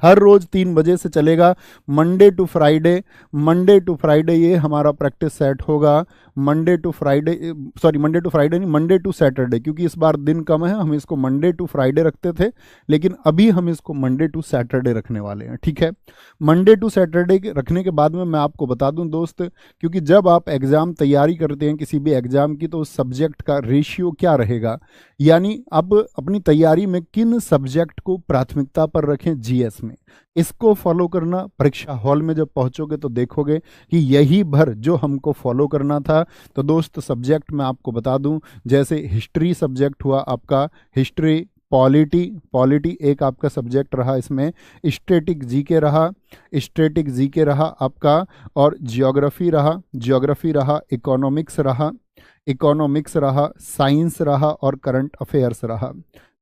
हर रोज 3 बजे से चलेगा, मंडे टू फ्राइडे ये हमारा प्रैक्टिस सेट होगा। मंडे टू फ्राइडे नहीं, मंडे टू सैटरडे, क्योंकि इस बार दिन कम है, हम इसको मंडे टू फ्राइडे रखते थे, लेकिन अभी हम इसको मंडे टू सैटरडे रखने वाले हैं। ठीक है, मंडे टू सैटरडे रखने के बाद में मैं आपको बता दूं दोस्त, क्योंकि जब आप एग्जाम तैयारी करते हैं किसी भी एग्जाम की, तो उस सब्जेक्ट का रेशियो क्या रहेगा, यानी अब अपनी तैयारी में किन सब्जेक्ट को प्राथमिकता पर रखें जीएस में, इसको फॉलो करना। परीक्षा हॉल में जब पहुंचोगे तो देखोगे कि यही भर जो हमको फॉलो करना था। तो दोस्त सब्जेक्ट मैं आपको बता दूं, जैसे हिस्ट्री सब्जेक्ट हुआ आपका, हिस्ट्री, पॉलिटी एक आपका सब्जेक्ट रहा, इसमें स्टैटिक जीके रहा आपका, और ज्योग्राफी रहा, इकोनॉमिक्स रहा, साइंस रहा, और करंट अफेयर्स रहा,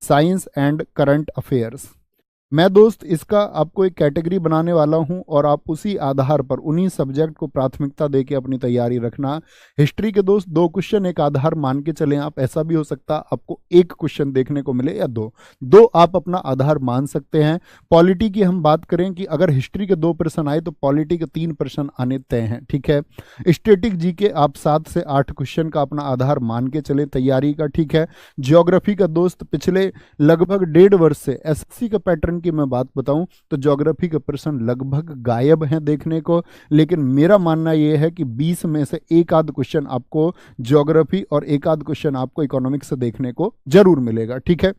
साइंस एंड करंट अफेयर्स। मैं दोस्त इसका आपको एक कैटेगरी बनाने वाला हूं, और आप उसी आधार पर उन्हीं सब्जेक्ट को प्राथमिकता देके अपनी तैयारी रखना। हिस्ट्री के दोस्त 2 क्वेश्चन एक आधार मान के चलें आप, ऐसा भी हो सकता है आपको 1 क्वेश्चन देखने को मिले या 2 आप अपना आधार मान सकते हैं। पॉलिटी की हम बात करें कि अगर हिस्ट्री के 2 प्रश्न आए तो पॉलिटी के 3 प्रश्न आने तय हैं। ठीक है, स्टैटिक जीके आप 7 से 8 क्वेश्चन का अपना आधार मान के चले तैयारी का। ठीक है, ज्योग्राफी का दोस्त पिछले लगभग 1.5 वर्ष से एसएससी का पैटर्न की मैं बात बताऊं तो ज्योग्राफी के प्रश्न लगभग गायब हैं देखने को, लेकिन मेरा मानना यह है कि 20 में से एक आध क्वेश्चन आपको ज्योग्राफी और एक आध क्वेश्चन आपको इकोनॉमिक्स से देखने को जरूर मिलेगा। ठीक है,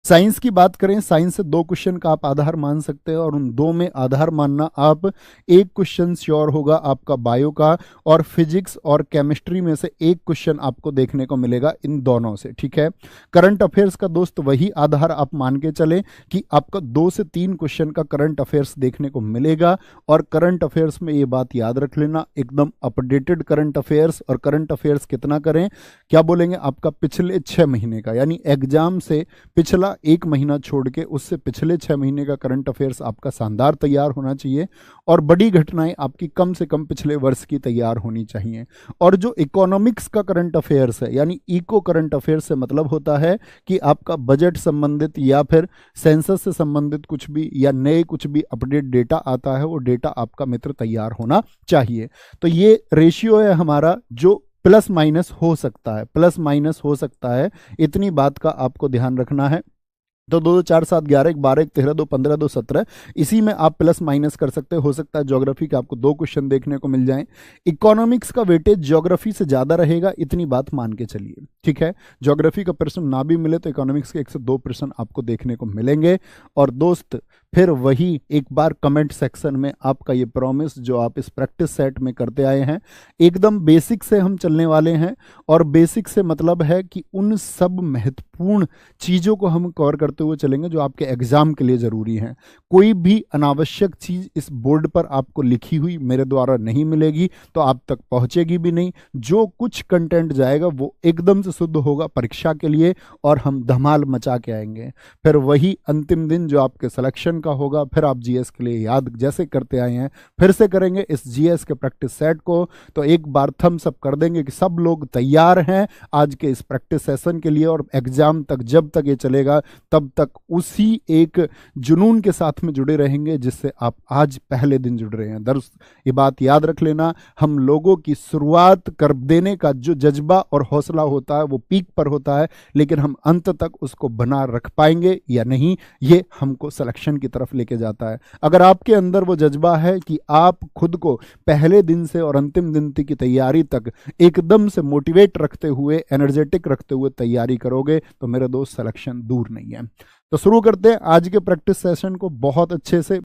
साइंस की बात करें, साइंस से 2 क्वेश्चन का आप आधार मान सकते हैं, और उन 2 में आधार मानना आप, 1 क्वेश्चन श्योर होगा आपका बायो का, और फिजिक्स और केमिस्ट्री में से 1 क्वेश्चन आपको देखने को मिलेगा इन दोनों से। ठीक है, करंट अफेयर्स का दोस्त वही आधार आप मान के चले कि आपका 2 से 3 क्वेश्चन का करंट अफेयर्स देखने को मिलेगा, और करंट अफेयर्स में ये बात याद रख लेना, एकदम अपडेटेड करंट अफेयर्स। और करंट अफेयर्स कितना करें, क्या बोलेंगे, आपका पिछले 6 महीने का, यानी एग्जाम से पिछला 1 महीना छोड़ के उससे पिछले 6 महीने का करंट अफेयर्स आपका शानदार तैयार होना चाहिए, और बड़ी घटनाएं आपकी कम से कम पिछले वर्ष की तैयार होनी चाहिए। और जो इकोनॉमिक्स का करंट अफेयर्स है, यानी इको करंट अफेयर्स से मतलब होता है कि आपका बजट संबंधित या फिर सेंसस से संबंधित कुछ भी या नए कुछ भी अपडेट डेटा आता है, वो डेटा आपका मित्र तैयार होना चाहिए। तो ये रेशियो है हमारा जो प्लस माइनस हो सकता है, इतनी बात का आपको ध्यान रखना है। तो 2 2 4 7 11 1 12 1 13 2 15 2 17, इसी में आप प्लस माइनस कर सकते हो सकता है ज्योग्राफी के आपको 2 क्वेश्चन देखने को मिल जाएं। इकोनॉमिक्स का वेटेज ज्योग्राफी से ज्यादा रहेगा, इतनी बात मान के चलिए। ठीक है, ज्योग्राफी का प्रश्न ना भी मिले तो इकोनॉमिक्स के 1 से 2 प्रश्न आपको देखने को मिलेंगे। और दोस्त फिर वही एक बार कमेंट सेक्शन में आपका ये प्रॉमिस जो आप इस प्रैक्टिस सेट में करते आए हैं, एकदम बेसिक से हम चलने वाले हैं, और बेसिक से मतलब है कि उन सब महत्वपूर्ण चीज़ों को हम कवर करते हुए चलेंगे जो आपके एग्जाम के लिए ज़रूरी हैं। कोई भी अनावश्यक चीज़ इस बोर्ड पर आपको लिखी हुई मेरे द्वारा नहीं मिलेगी, तो आप तक पहुंचेगी भी नहीं। जो कुछ कंटेंट जाएगा वो एकदम से शुद्ध होगा परीक्षा के लिए, और हम धमाल मचा के आएंगे। फिर वही अंतिम दिन जो आपके सिलेक्शन का होगा, फिर आप जीएस के लिए याद जैसे करते आए हैं फिर से करेंगे इस जीएस के प्रैक्टिस सेट को। तो एक बार थम्स अप कर देंगे कि सब लोग तैयार हैं आज के इस प्रैक्टिस सेशन के लिए, और एग्जाम तक जब तक ये चलेगा तब तक उसी एक जुनून के साथ में जुड़े रहेंगे जिससे आप आज पहले दिन जुड़ रहे हैं। दर्श ये बात याद रख लेना, हम लोगों की शुरुआत कर देने का जो जज्बा और हौसला होता है वो पीक पर होता है, लेकिन हम अंत तक उसको बना रख पाएंगे या नहीं, ये हमको सिलेक्शन की तरफ लेके जाता है। अगर आपके अंदर वो जज्बा है कि आप खुद को पहले दिन से और अंतिम दिन की तैयारी तक एकदम से मोटिवेट रखते हुए, एनर्जेटिक रखते हुए तैयारी करोगे, तो मेरे दोस्त सिलेक्शन दूर नहीं है। तो शुरू करते हैं आज के प्रैक्टिस सेशन को बहुत अच्छे से।